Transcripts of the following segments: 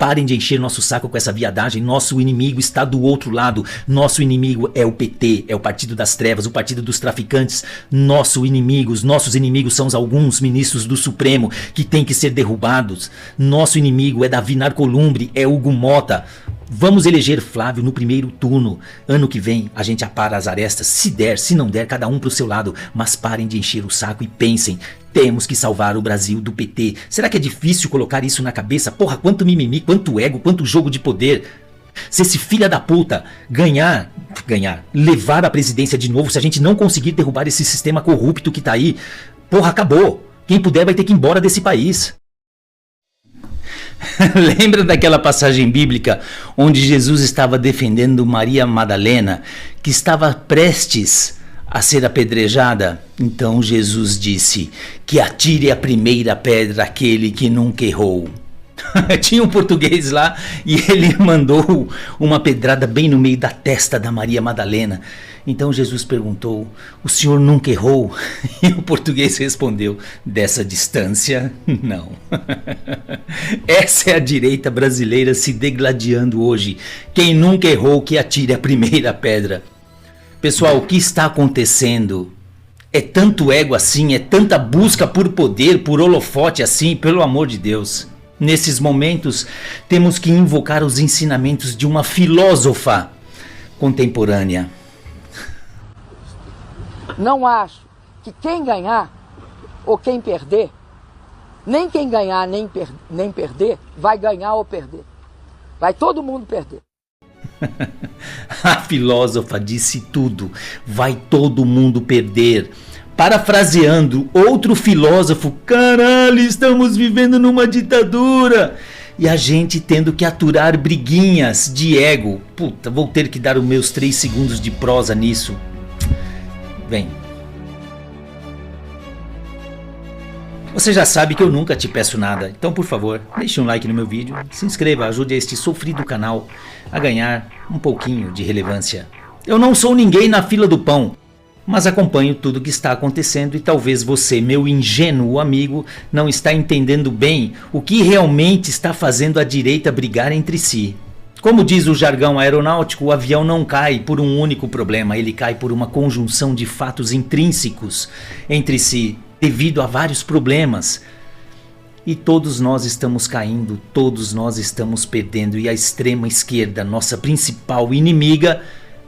Parem de encher nosso saco com essa viadagem. Nosso inimigo está do outro lado. Nosso inimigo é o PT, é o Partido das Trevas, o Partido dos Traficantes. Nossos inimigos são alguns ministros do Supremo que têm que ser derrubados. Nosso inimigo é Davi Narcolumbre, é Hugo Mota. Vamos eleger Flávio no primeiro turno. Ano que vem a gente apara as arestas, se der, se não der, cada um pro seu lado. Mas parem de encher o saco e pensem, temos que salvar o Brasil do PT. Será que é difícil colocar isso na cabeça? Porra, quanto mimimi, quanto ego, quanto jogo de poder. Se esse filho da puta levar a presidência de novo, se a gente não conseguir derrubar esse sistema corrupto que tá aí, porra, acabou. Quem puder vai ter que ir embora desse país. Lembra daquela passagem bíblica onde Jesus estava defendendo Maria Madalena, que estava prestes a ser apedrejada? Então Jesus disse que atire a primeira pedra aquele que nunca errou. Tinha um português lá e ele mandou uma pedrada bem no meio da testa da Maria Madalena. Então Jesus perguntou: o senhor nunca errou? E o português respondeu: dessa distância, não. Essa é a direita brasileira se degladiando hoje. Quem nunca errou que atire a primeira pedra. Pessoal, o que está acontecendo? É tanto ego assim, é tanta busca por poder, por holofote assim, pelo amor de Deus. Nesses momentos, temos que invocar os ensinamentos de uma filósofa contemporânea. Não acho que quem ganhar ou quem perder, nem quem ganhar nem perder, vai ganhar ou perder. Vai todo mundo perder. A filósofa disse tudo. Vai todo mundo perder. Parafraseando outro filósofo: caralho, estamos vivendo numa ditadura. E a gente tendo que aturar briguinhas de ego. Puta, vou ter que dar os meus 3 segundos de prosa nisso. Bem, você já sabe que eu nunca te peço nada, então por favor, deixe um like no meu vídeo, se inscreva, ajude este sofrido canal a ganhar um pouquinho de relevância. Eu não sou ninguém na fila do pão, mas acompanho tudo que está acontecendo e talvez você, meu ingênuo amigo, não está entendendo bem o que realmente está fazendo a direita brigar entre si. Como diz o jargão aeronáutico, o avião não cai por um único problema, ele cai por uma conjunção de fatos intrínsecos entre si, devido a vários problemas. E todos nós estamos caindo, todos nós estamos perdendo, e a extrema esquerda, nossa principal inimiga,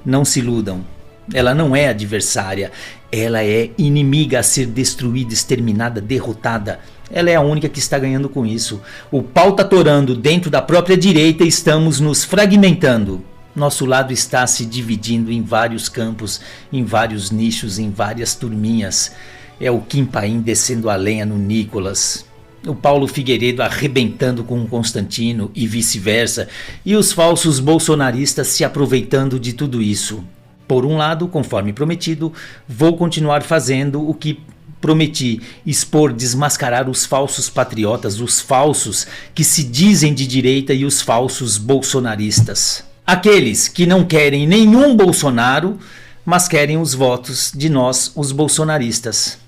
não se iludam. Ela não é adversária, ela é inimiga a ser destruída, exterminada, derrotada. Ela é a única que está ganhando com isso. O pau tá torando dentro da própria direita e estamos nos fragmentando. Nosso lado está se dividindo em vários campos, em vários nichos, em várias turminhas. É o Kim Paim descendo a lenha no Nicolas. O Paulo Figueiredo arrebentando com o Constantino e vice-versa. E os falsos bolsonaristas se aproveitando de tudo isso. Por um lado, conforme prometido, vou continuar fazendo o que prometi: expor, desmascarar os falsos patriotas, os falsos que se dizem de direita e os falsos bolsonaristas. Aqueles que não querem nenhum Bolsonaro, mas querem os votos de nós, os bolsonaristas.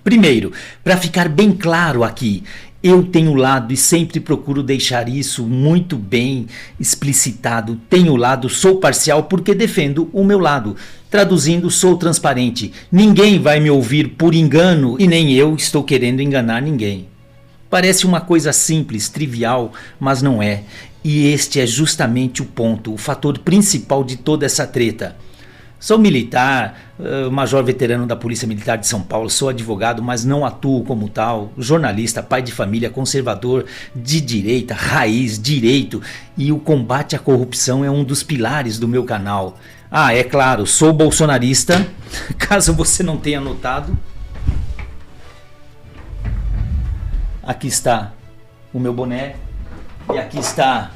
Primeiro, para ficar bem claro aqui, eu tenho lado e sempre procuro deixar isso muito bem explicitado. Tenho lado, sou parcial porque defendo o meu lado. Traduzindo, sou transparente. Ninguém vai me ouvir por engano e nem eu estou querendo enganar ninguém. Parece uma coisa simples, trivial, mas não é. E este é justamente o ponto, o fator principal de toda essa treta. Sou militar, major veterano da Polícia Militar de São Paulo, sou advogado, mas não atuo como tal, jornalista, pai de família, conservador, de direita, raiz, direito, e o combate à corrupção é um dos pilares do meu canal. Ah, é claro, sou bolsonarista, caso você não tenha notado. Aqui está o meu boné e aqui está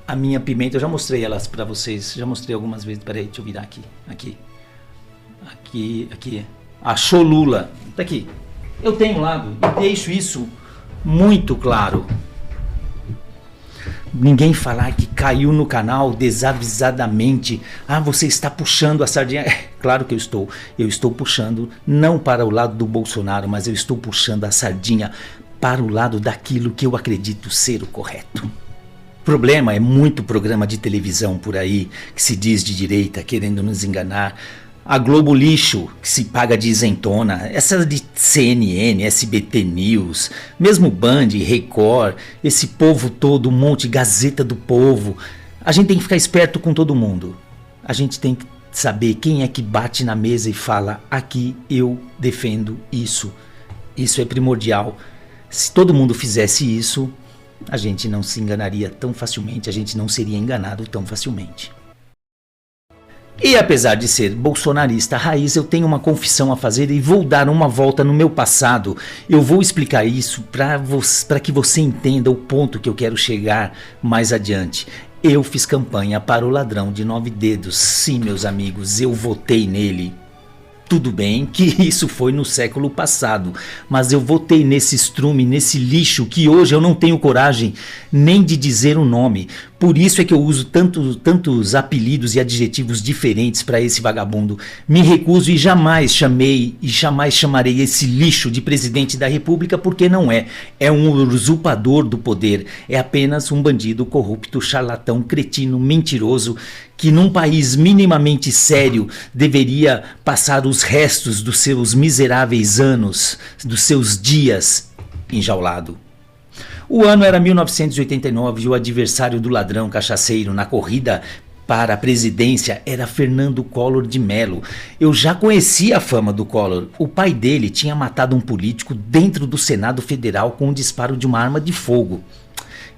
a minha pimenta. Eu já mostrei elas pra vocês, já mostrei algumas vezes. Peraí, deixa eu virar aqui. Aqui. A Cholula. Tá aqui. Eu tenho lado e deixo isso muito claro. Ninguém falar que caiu no canal desavisadamente. Ah, você está puxando a sardinha. É, claro que eu estou. Eu estou puxando não para o lado do Bolsonaro, mas eu estou puxando a sardinha para o lado daquilo que eu acredito ser o correto. O problema é muito programa de televisão por aí que se diz de direita querendo nos enganar. A Globo lixo que se paga de isentona, essa de CNN, SBT News, mesmo Band, Record, esse povo todo, um monte, Gazeta do Povo. A gente tem que ficar esperto com todo mundo. A gente tem que saber quem é que bate na mesa e fala: aqui eu defendo isso. Isso é primordial. Se todo mundo fizesse isso, a gente não se enganaria tão facilmente, a gente não seria enganado tão facilmente. E apesar de ser bolsonarista raiz, eu tenho uma confissão a fazer e vou dar uma volta no meu passado. Eu vou explicar isso para que você entenda o ponto que eu quero chegar mais adiante. Eu fiz campanha para o ladrão de 9 dedos. Sim, meus amigos, eu votei nele. Tudo bem que isso foi no século passado, mas eu votei nesse estrume, nesse lixo que hoje eu não tenho coragem nem de dizer o nome. Por isso é que eu uso tantos apelidos e adjetivos diferentes para esse vagabundo. Me recuso e jamais chamei e jamais chamarei esse lixo de presidente da República, porque não é. É um usurpador do poder. É apenas um bandido corrupto, charlatão, cretino, mentiroso, que num país minimamente sério deveria passar os restos dos seus miseráveis anos, dos seus dias enjaulado. O ano era 1989 e o adversário do ladrão cachaceiro na corrida para a presidência era Fernando Collor de Mello. Eu já conhecia a fama do Collor. O pai dele tinha matado um político dentro do Senado Federal com o disparo de uma arma de fogo.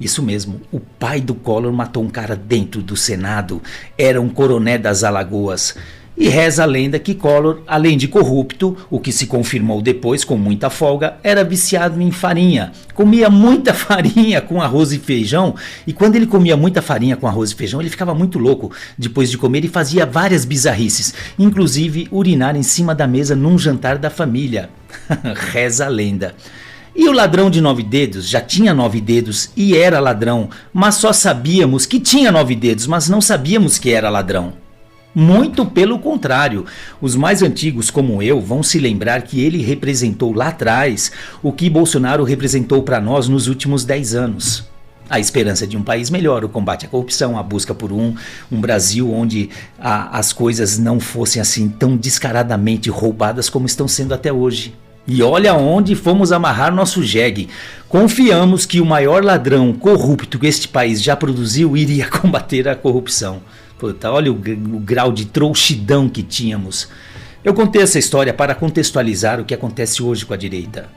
Isso mesmo, o pai do Collor matou um cara dentro do Senado. Era um coroné das Alagoas. E reza a lenda que Collor, além de corrupto, o que se confirmou depois com muita folga, era viciado em farinha. Comia muita farinha com arroz e feijão, e quando ele comia muita farinha com arroz e feijão, ele ficava muito louco depois de comer e fazia várias bizarrices, inclusive urinar em cima da mesa num jantar da família. Reza a lenda. E o ladrão de 9 dedos já tinha 9 dedos e era ladrão, mas só sabíamos que tinha 9 dedos, mas não sabíamos que era ladrão. Muito pelo contrário, os mais antigos como eu vão se lembrar que ele representou lá atrás o que Bolsonaro representou para nós nos últimos 10 anos. A esperança de um país melhor, o combate à corrupção, a busca por um Brasil onde as coisas não fossem assim tão descaradamente roubadas como estão sendo até hoje. E olha onde fomos amarrar nosso jegue. Confiamos que o maior ladrão corrupto que este país já produziu iria combater a corrupção. Puta, olha o grau de trouxidão que tínhamos. Eu contei essa história para contextualizar o que acontece hoje com a direita.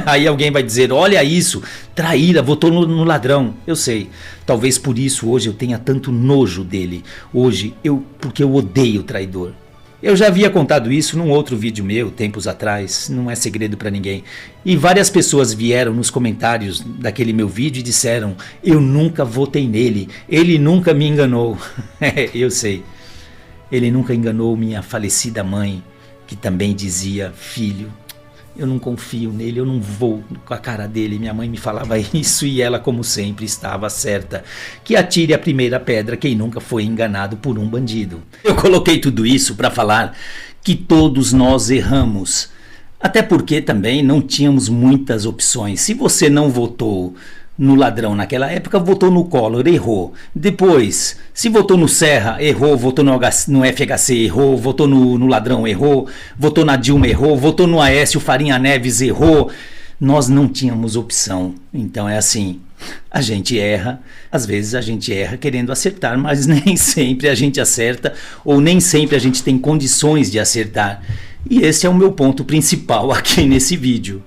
Aí alguém vai dizer: olha isso, traíra, votou no ladrão. Eu sei, talvez por isso hoje eu tenha tanto nojo dele. Hoje, porque eu odeio o traidor. Eu já havia contado isso num outro vídeo meu, tempos atrás, não é segredo para ninguém. E várias pessoas vieram nos comentários daquele meu vídeo e disseram: eu nunca votei nele, ele nunca me enganou. Eu sei, ele nunca enganou minha falecida mãe, que também dizia: filho, eu não confio nele, eu não vou com a cara dele. Minha mãe me falava isso e ela, como sempre, estava certa. Que atire a primeira pedra quem nunca foi enganado por um bandido. Eu coloquei tudo isso para falar que todos nós erramos. Até porque também não tínhamos muitas opções. Se você não votou no ladrão naquela época, votou no Collor, errou. Depois, se votou no Serra, errou. Votou no FHC, errou. Votou no ladrão, errou. Votou na Dilma, errou. Votou no Aécio Farinha Neves, errou. Nós não tínhamos opção. Então é assim, a gente erra. Às vezes a gente erra querendo acertar, mas nem sempre a gente acerta, ou nem sempre a gente tem condições de acertar. E esse é o meu ponto principal aqui nesse vídeo.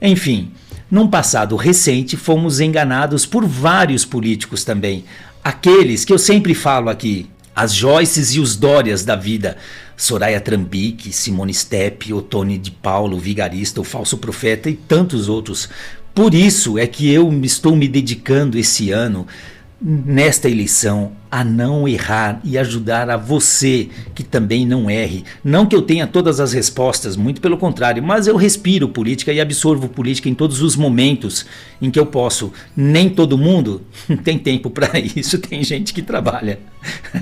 Enfim, num passado recente, fomos enganados por vários políticos também. Aqueles que eu sempre falo aqui, as Joyces e os Dórias da vida. Soraya Trambique, Simone Stepp, Ottone de Paulo, Vigarista, o Falso Profeta e tantos outros. Por isso é que eu estou me dedicando esse ano, nesta eleição, a não errar e ajudar a você que também não erre. Não que eu tenha todas as respostas, muito pelo contrário, mas eu respiro política e absorvo política em todos os momentos em que eu posso. Nem todo mundo tem tempo para isso, tem gente que trabalha.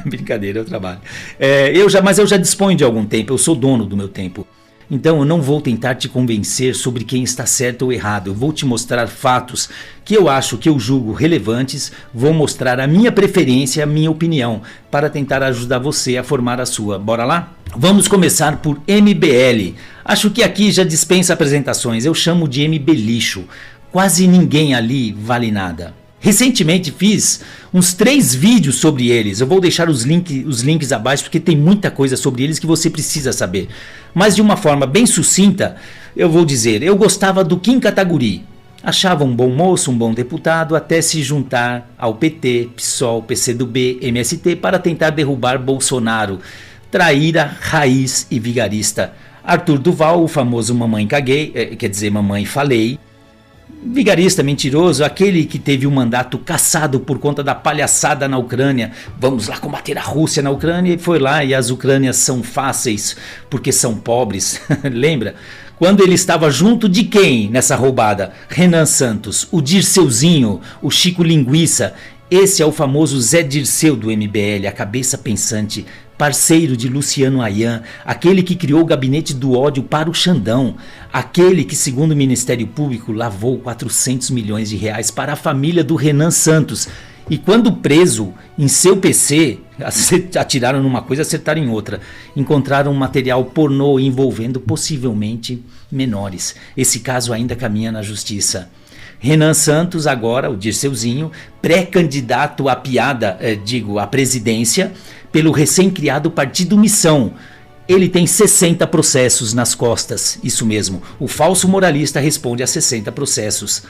Brincadeira, eu trabalho. Mas eu já disponho de algum tempo, eu sou dono do meu tempo. Então eu não vou tentar te convencer sobre quem está certo ou errado. Eu vou te mostrar fatos que eu acho, que eu julgo relevantes. Vou mostrar a minha preferência, a minha opinião, para tentar ajudar você a formar a sua. Bora lá? Vamos começar por MBL. Acho que aqui já dispensa apresentações. Eu chamo de MB lixo. Quase ninguém ali vale nada. Recentemente fiz uns 3 vídeos sobre eles. Eu vou deixar os links abaixo porque tem muita coisa sobre eles que você precisa saber. Mas de uma forma bem sucinta, eu vou dizer, eu gostava do Kim Kataguiri. Achava um bom moço, um bom deputado, até se juntar ao PT, PSOL, PCdoB, MST para tentar derrubar Bolsonaro. Traíra, raiz e vigarista. Arthur Duval, o famoso mamãe caguei, quer dizer mamãe falei. Vigarista mentiroso, aquele que teve o mandato cassado por conta da palhaçada na Ucrânia. Vamos lá combater a Rússia na Ucrânia, e foi lá, e as Ucrânias são fáceis porque são pobres. Lembra? Quando ele estava junto de quem nessa roubada? Renan Santos, o Dirceuzinho, o Chico Linguiça. Esse é o famoso Zé Dirceu do MBL, a cabeça pensante, parceiro de Luciano Ayan, aquele que criou o gabinete do ódio para o Xandão, aquele que, segundo o Ministério Público, lavou 400 milhões de reais para a família do Renan Santos. E quando preso, em seu PC, atiraram numa coisa e acertaram em outra, encontraram um material pornô envolvendo possivelmente menores. Esse caso ainda caminha na justiça. Renan Santos agora, o Dirceuzinho, pré-candidato à à presidência, pelo recém-criado Partido Missão. Ele tem 60 processos nas costas, isso mesmo, o falso moralista responde a 60 processos.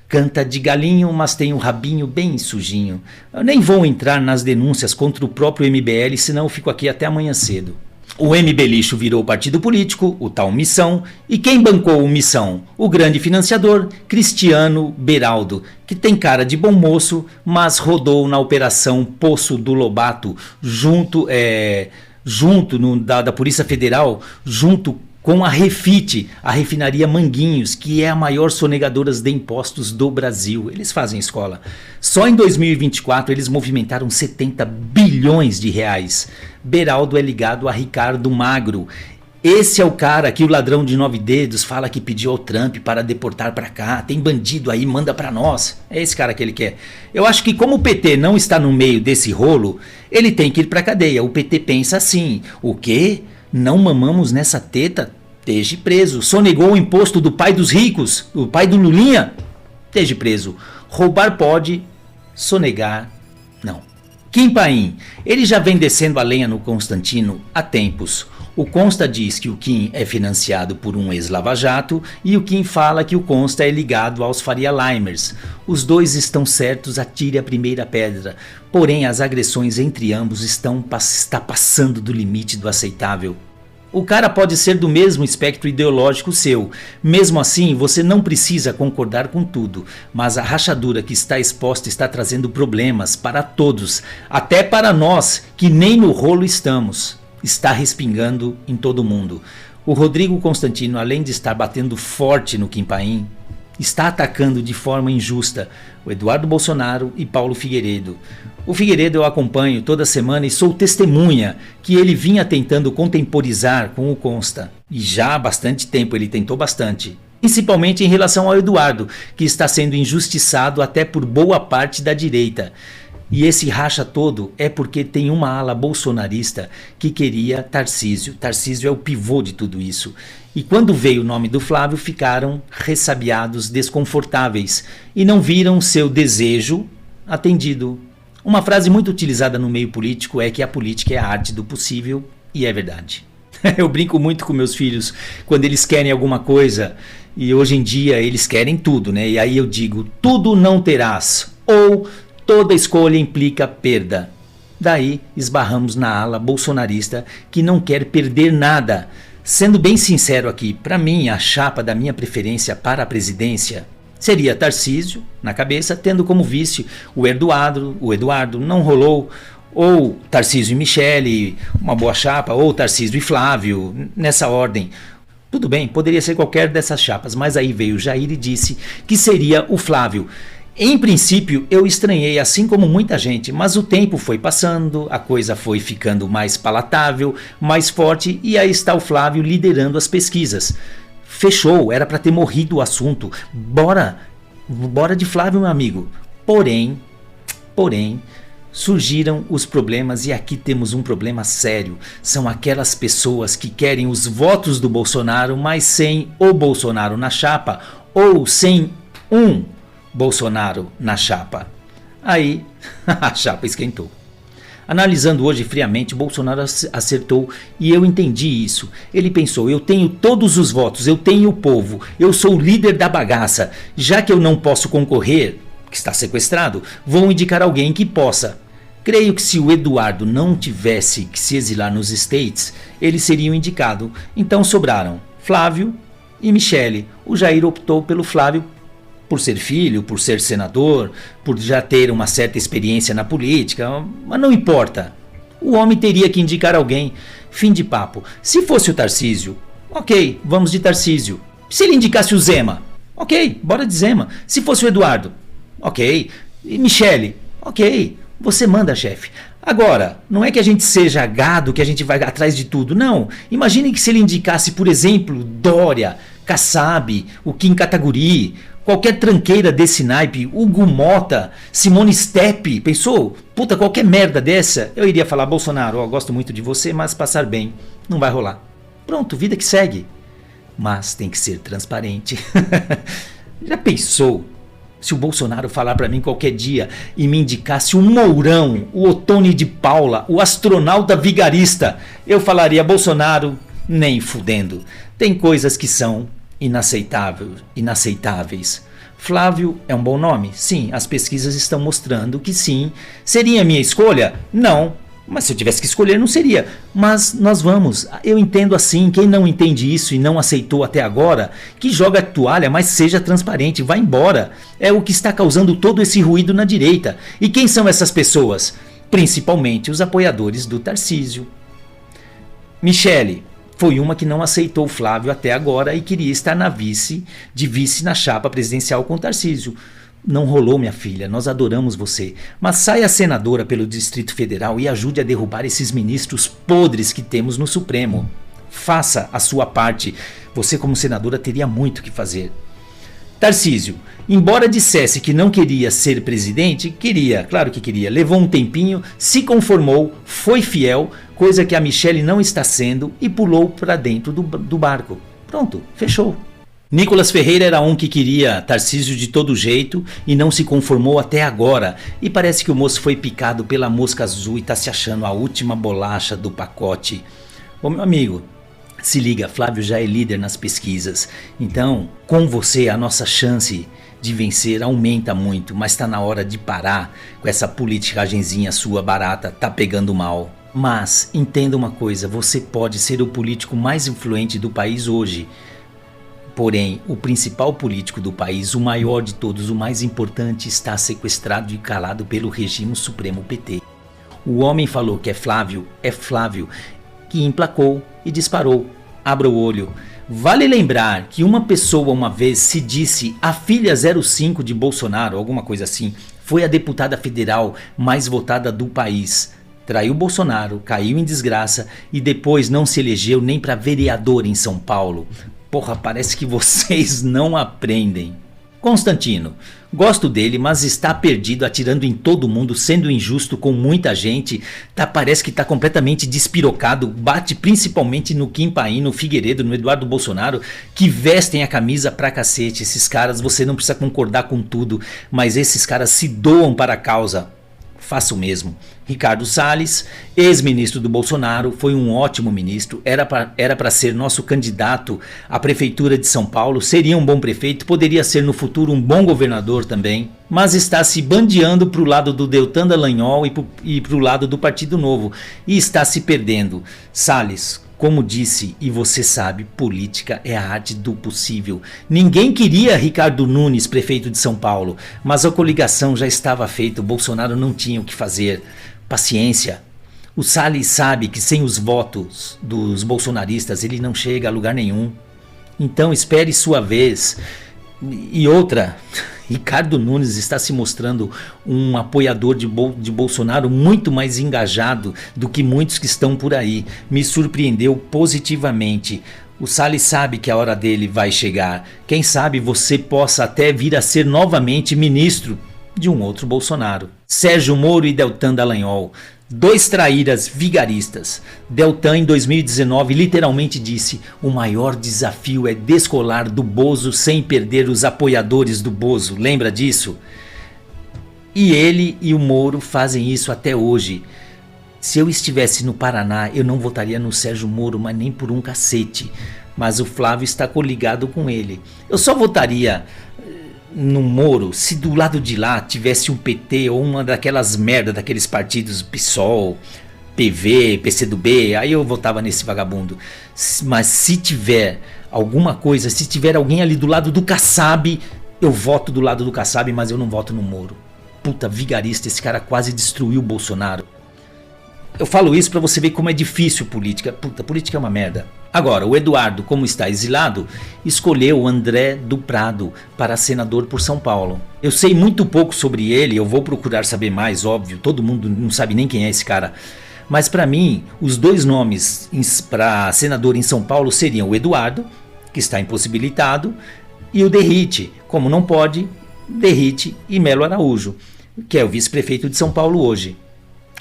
Canta de galinho, mas tem um rabinho bem sujinho. Eu nem vou entrar nas denúncias contra o próprio MBL, senão eu fico aqui até amanhã cedo. O MB lixo virou partido político, o tal Missão, e quem bancou o Missão? O grande financiador, Cristiano Beraldo, que tem cara de bom moço, mas rodou na operação Poço do Lobato, da Polícia Federal, junto com a Refit, a refinaria Manguinhos, que é a maior sonegadora de impostos do Brasil. Eles fazem escola. Só em 2024 eles movimentaram 70 bilhões de reais. Beraldo é ligado a Ricardo Magro. Esse é o cara que o ladrão de 9 dedos fala que pediu ao Trump para deportar para cá. Tem bandido aí, manda para nós. É esse cara que ele quer. Eu acho que como o PT não está no meio desse rolo, ele tem que ir para cadeia. O PT pensa assim, o quê? Não mamamos nessa teta? Esteja preso. Sonegou o imposto do pai dos ricos, o pai do Lulinha? Esteja preso. Roubar pode, sonegar não. Kim Paim, ele já vem descendo a lenha no Constantino há tempos. O Consta diz que o Kim é financiado por um ex-Lava Jato e o Kim fala que o Consta é ligado aos Faria Limers. Os dois estão certos, atire a primeira pedra. Porém, as agressões entre ambos está passando do limite do aceitável. O cara pode ser do mesmo espectro ideológico seu. Mesmo assim, você não precisa concordar com tudo. Mas a rachadura que está exposta está trazendo problemas para todos. Até para nós, que nem no rolo estamos. Está respingando em todo mundo. O Rodrigo Constantino, além de estar batendo forte no Kim Paim, está atacando de forma injusta o Eduardo Bolsonaro e Paulo Figueiredo. O Figueiredo eu acompanho toda semana e sou testemunha que ele vinha tentando contemporizar com o Consta. E já há bastante tempo ele tentou bastante. Principalmente em relação ao Eduardo, que está sendo injustiçado até por boa parte da direita. E esse racha todo é porque tem uma ala bolsonarista que queria Tarcísio. Tarcísio é o pivô de tudo isso. E quando veio o nome do Flávio, ficaram ressabiados, desconfortáveis e não viram seu desejo atendido. Uma frase muito utilizada no meio político é que a política é a arte do possível, e é verdade. Eu brinco muito com meus filhos quando eles querem alguma coisa e hoje em dia eles querem tudo, né? E aí eu digo, tudo não terás, ou toda escolha implica perda. Daí esbarramos na ala bolsonarista que não quer perder nada. Sendo bem sincero aqui, para mim a chapa da minha preferência para a presidência seria Tarcísio na cabeça, tendo como vice o Eduardo não rolou, ou Tarcísio e Michele, uma boa chapa, ou Tarcísio e Flávio, nessa ordem. Tudo bem, poderia ser qualquer dessas chapas, mas aí veio Jair e disse que seria o Flávio. Em princípio, eu estranhei, assim como muita gente, mas o tempo foi passando, a coisa foi ficando mais palatável, mais forte, e aí está o Flávio liderando as pesquisas. Fechou, era para ter morrido o assunto. Bora de Flávio, meu amigo. Porém, surgiram os problemas, e aqui temos um problema sério. São aquelas pessoas que querem os votos do Bolsonaro, mas sem o Bolsonaro na chapa, ou sem um Bolsonaro na chapa. Aí a chapa esquentou. Analisando hoje friamente, Bolsonaro acertou, e eu entendi isso. Ele pensou: eu tenho todos os votos, eu tenho o povo, eu sou o líder da bagaça. Já que eu não posso concorrer, que está sequestrado, vou indicar alguém que possa. Creio que se o Eduardo não tivesse que se exilar nos States, ele seria o indicado. Então sobraram Flávio e Michele. O Jair optou pelo Flávio por ser filho, por ser senador, por já ter uma certa experiência na política, mas não importa. O homem teria que indicar alguém. Fim de papo. Se fosse o Tarcísio, ok, vamos de Tarcísio. Se ele indicasse o Zema, ok, bora de Zema. Se fosse o Eduardo, ok. E Michele, ok, você manda, chefe. Agora, não é que a gente seja gado, que a gente vai atrás de tudo, não. Imagine que se ele indicasse, por exemplo, Dória, Kassab, o Kim Kataguiri, qualquer tranqueira desse naipe, Hugo Mota, Simone Steppe, pensou? Puta, qualquer merda dessa, eu iria falar: Bolsonaro, eu gosto muito de você, mas passar bem, não vai rolar. Pronto, vida que segue. Mas tem que ser transparente. Já pensou se o Bolsonaro falar pra mim qualquer dia e me indicasse o Mourão, o Ottoni de Paula, o astronauta vigarista? Eu falaria: Bolsonaro, nem fudendo. Tem coisas que são inaceitáveis. Flávio é um bom nome? Sim, as pesquisas estão mostrando que sim. Seria a minha escolha? Não. Mas se eu tivesse que escolher, não seria. Mas nós vamos. Eu entendo assim. Quem não entende isso e não aceitou até agora, que joga a toalha, mas seja transparente, vá embora. É o que está causando todo esse ruído na direita. E quem são essas pessoas? Principalmente os apoiadores do Tarcísio. Michele foi uma que não aceitou Flávio até agora e queria estar de vice na chapa presidencial com Tarcísio. Não rolou, minha filha, nós adoramos você, mas saia senadora pelo Distrito Federal e ajude a derrubar esses ministros podres que temos no Supremo. Faça a sua parte. Você, como senadora, teria muito que fazer. Tarcísio, embora dissesse que não queria ser presidente, queria, claro que queria. Levou um tempinho, se conformou, foi fiel, coisa que a Michele não está sendo, e pulou para dentro do barco. Pronto, fechou. Nicolas Ferreira era um que queria Tarcísio de todo jeito e não se conformou até agora. E parece que o moço foi picado pela mosca azul e está se achando a última bolacha do pacote. Ô meu amigo, se liga, Flávio já é líder nas pesquisas. Então, com você, a nossa chance de vencer aumenta muito, mas está na hora de parar com essa politicagenzinha sua barata, tá pegando mal. Mas entenda uma coisa, você pode ser o político mais influente do país hoje. Porém, o principal político do país, o maior de todos, o mais importante, está sequestrado e calado pelo regime supremo PT. O homem falou que é Flávio, que emplacou e disparou. Abra o olho. Vale lembrar que uma pessoa uma vez se disse a filha 05 de Bolsonaro, alguma coisa assim, foi a deputada federal mais votada do país. Traiu Bolsonaro, caiu em desgraça e depois não se elegeu nem para vereador em São Paulo. Porra, parece que vocês não aprendem. Constantino, gosto dele, mas está perdido, atirando em todo mundo, sendo injusto com muita gente. Parece que está completamente despirocado, bate principalmente no Kim Paim, no Figueiredo, no Eduardo Bolsonaro, que vestem a camisa pra cacete. Esses caras, você não precisa concordar com tudo, mas esses caras se doam para a causa. Faça o mesmo. Ricardo Salles, ex-ministro do Bolsonaro, foi um ótimo ministro, era para ser nosso candidato à prefeitura de São Paulo, seria um bom prefeito, poderia ser no futuro um bom governador também, mas está se bandeando para o lado do Deltan Dallagnol e para o lado do Partido Novo, e está se perdendo. Salles, como disse, e você sabe, política é a arte do possível. Ninguém queria Ricardo Nunes, prefeito de São Paulo, mas a coligação já estava feita, o Bolsonaro não tinha o que fazer. Paciência. O Salles sabe que sem os votos dos bolsonaristas ele não chega a lugar nenhum. Então espere sua vez. E outra, Ricardo Nunes está se mostrando um apoiador de Bolsonaro muito mais engajado do que muitos que estão por aí. Me surpreendeu positivamente. O Salles sabe que a hora dele vai chegar. Quem sabe você possa até vir a ser novamente ministro de um outro Bolsonaro. Sérgio Moro e Deltan Dallagnol, dois traíras vigaristas. Deltan, em 2019, literalmente disse: o maior desafio é descolar do Bozo sem perder os apoiadores do Bozo. Lembra disso? E ele e o Moro fazem isso até hoje. Se eu estivesse no Paraná, eu não votaria no Sérgio Moro, mas nem por um cacete. Mas o Flávio está coligado com ele. Eu só votaria no Moro se do lado de lá tivesse um PT ou uma daquelas merda daqueles partidos PSOL, PV, PCdoB, aí eu votava nesse vagabundo. Mas se tiver alguma coisa, se tiver alguém ali do lado do Kassab, eu voto do lado do Kassab, mas eu não voto no Moro. Puta vigarista, esse cara quase destruiu o Bolsonaro. Eu falo isso pra você ver como é difícil política. Puta, política é uma merda. Agora, o Eduardo, como está exilado, escolheu o André do Prado para senador por São Paulo. Eu sei muito pouco sobre ele, eu vou procurar saber mais, óbvio. Todo mundo não sabe nem quem é esse cara. Mas para mim, os dois nomes para senador em São Paulo seriam o Eduardo, que está impossibilitado, e o Derrite. Como não pode, Derrite e Melo Araújo, que é o vice-prefeito de São Paulo hoje.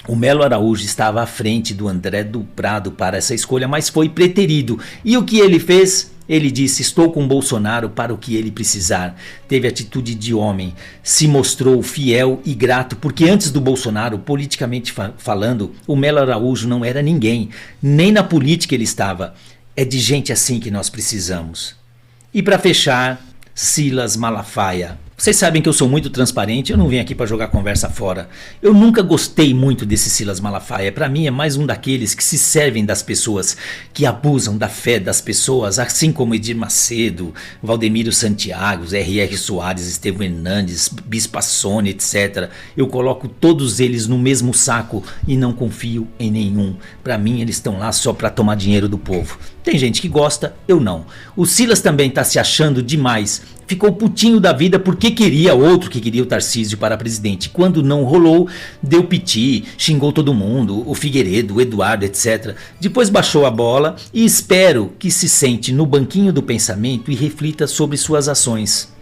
O Melo Araújo estava à frente do André do Prado para essa escolha, mas foi preterido. E o que ele fez? Ele disse: estou com Bolsonaro para o que ele precisar. Teve atitude de homem, se mostrou fiel e grato, porque antes do Bolsonaro, politicamente falando, o Melo Araújo não era ninguém, nem na política ele estava. É de gente assim que nós precisamos. E para fechar, Silas Malafaia. Vocês sabem que eu sou muito transparente, eu não vim aqui para jogar conversa fora. Eu nunca gostei muito desse Silas Malafaia. Para mim é mais um daqueles que se servem das pessoas, que abusam da fé das pessoas, assim como Edir Macedo, Valdemiro Santiago, R.R. Soares, Estevão Hernandes, Bispa Sônia, etc. Eu coloco todos eles no mesmo saco e não confio em nenhum. Para mim eles estão lá só para tomar dinheiro do povo. Tem gente que gosta, eu não. O Silas também está se achando demais. Ficou putinho da vida porque queria outro que queria o Tarcísio para presidente. Quando não rolou, deu piti, xingou todo mundo, o Figueiredo, o Eduardo, etc. Depois baixou a bola e espero que se sente no banquinho do pensamento e reflita sobre suas ações.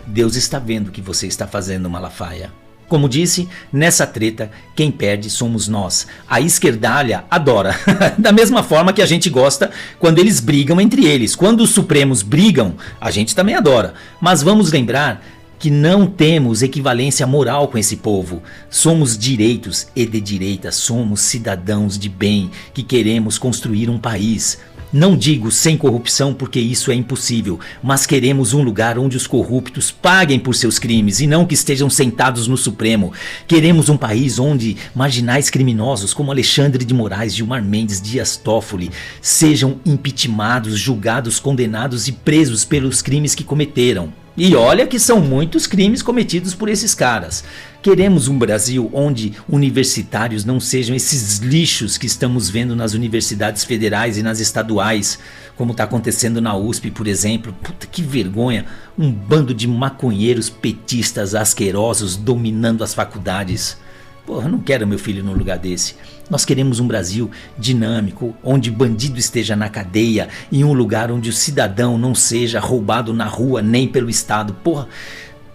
Deus está vendo o que você está fazendo, Malafaia. Como disse, nessa treta, quem perde somos nós. A esquerdalha adora. Da mesma forma que a gente gosta quando eles brigam entre eles. Quando os Supremos brigam, a gente também adora. Mas vamos lembrar que não temos equivalência moral com esse povo. Somos direitos e de direita. Somos cidadãos de bem que queremos construir um país. Não digo sem corrupção porque isso é impossível, mas queremos um lugar onde os corruptos paguem por seus crimes e não que estejam sentados no Supremo. Queremos um país onde marginais criminosos como Alexandre de Moraes, Gilmar Mendes, Dias Toffoli sejam impeachmentados, julgados, condenados e presos pelos crimes que cometeram. E olha que são muitos crimes cometidos por esses caras. Queremos um Brasil onde universitários não sejam esses lixos que estamos vendo nas universidades federais e nas estaduais, como está acontecendo na USP, por exemplo. Puta que vergonha, um bando de maconheiros petistas asquerosos dominando as faculdades. Porra, eu não quero meu filho num lugar desse. Nós queremos um Brasil dinâmico, onde bandido esteja na cadeia, em um lugar onde o cidadão não seja roubado na rua nem pelo Estado. Porra,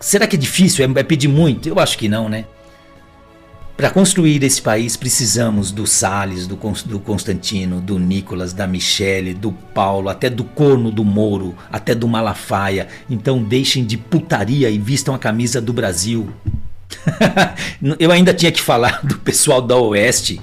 será que é difícil? É pedir muito? Eu acho que não, né? Para construir esse país precisamos do Salles, do Constantino, do Nicolas, da Michele, do Paulo, até do corno do Moro, até do Malafaia. Então deixem de putaria e vistam a camisa do Brasil. Eu ainda tinha que falar do pessoal da Oeste,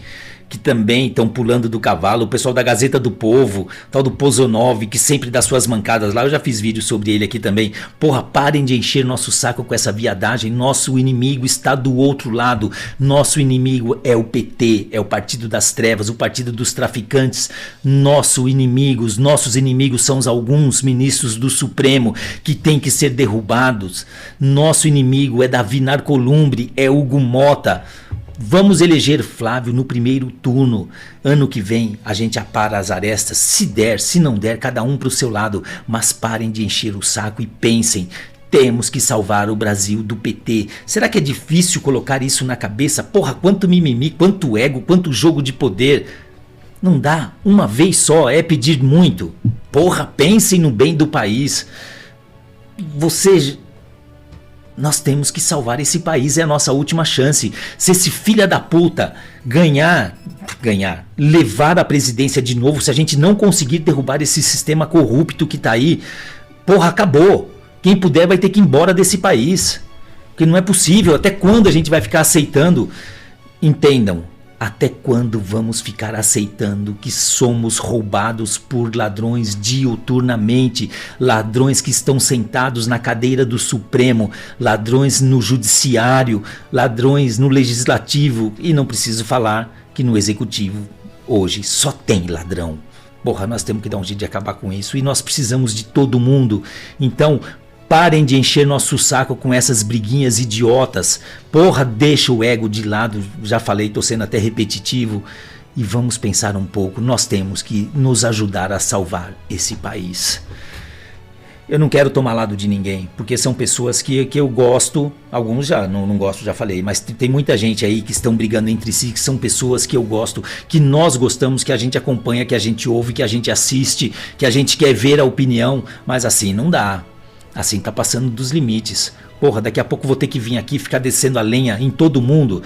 que também estão pulando do cavalo, o pessoal da Gazeta do Povo, tal do Pozonov, que sempre dá suas mancadas lá. Eu já fiz vídeo sobre ele aqui também. Porra, parem de encher nosso saco com essa viadagem. Nosso inimigo está do outro lado. Nosso inimigo é o PT, é o Partido das Trevas, o Partido dos Traficantes. Nossos inimigos são alguns ministros do Supremo que têm que ser derrubados. Nosso inimigo é Davi Narcolumbre, é Hugo Mota. Vamos eleger Flávio no primeiro turno. Ano que vem a gente apara as arestas, se der, se não der, cada um para o seu lado. Mas parem de encher o saco e pensem. Temos que salvar o Brasil do PT. Será que é difícil colocar isso na cabeça? Porra, quanto mimimi, quanto ego, quanto jogo de poder. Não dá, uma vez só, é pedir muito. Porra, pensem no bem do país. Nós temos que salvar esse país, é a nossa última chance. Se esse filho da puta levar a presidência de novo, se a gente não conseguir derrubar esse sistema corrupto que tá aí, porra, acabou. Quem puder vai ter que ir embora desse país. Porque não é possível. Até quando a gente vai ficar aceitando? Entendam. Até quando vamos ficar aceitando que somos roubados por ladrões diuturnamente? Ladrões que estão sentados na cadeira do Supremo, ladrões no Judiciário, ladrões no Legislativo. E não preciso falar que no Executivo hoje só tem ladrão. Porra, nós temos que dar um jeito de acabar com isso. E nós precisamos de todo mundo. Então, parem de encher nosso saco com essas briguinhas idiotas. Porra, deixa o ego de lado. Já falei, tô sendo até repetitivo. E vamos pensar um pouco. Nós temos que nos ajudar a salvar esse país. Eu não quero tomar lado de ninguém, porque são pessoas que eu gosto. Alguns já não gosto, já falei. Mas tem muita gente aí que estão brigando entre si, que são pessoas que eu gosto, que nós gostamos, que a gente acompanha, que a gente ouve, que a gente assiste, que a gente quer ver a opinião. Mas assim não dá. Assim tá passando dos limites. Porra, daqui a pouco vou ter que vir aqui ficar descendo a lenha em todo mundo.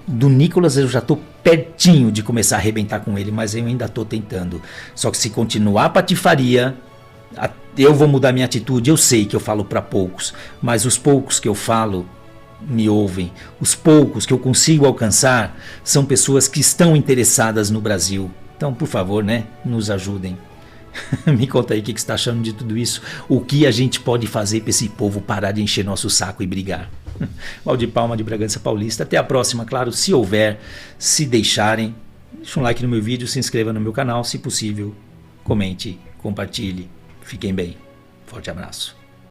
Do Nicolas eu já tô pertinho de começar a arrebentar com ele, mas eu ainda tô tentando. Só que se continuar a patifaria, eu vou mudar minha atitude. Eu sei que eu falo para poucos, mas os poucos que eu falo me ouvem. Os poucos que eu consigo alcançar são pessoas que estão interessadas no Brasil. Então, por favor, né, nos ajudem. Me conta aí o que você está achando de tudo isso. O que a gente pode fazer para esse povo parar de encher nosso saco e brigar. Valdir Palma, de Bragança Paulista. Até a próxima, claro, se houver, se deixarem. Deixa um like no meu vídeo, se inscreva no meu canal, se possível, comente, compartilhe. Fiquem bem. Forte abraço.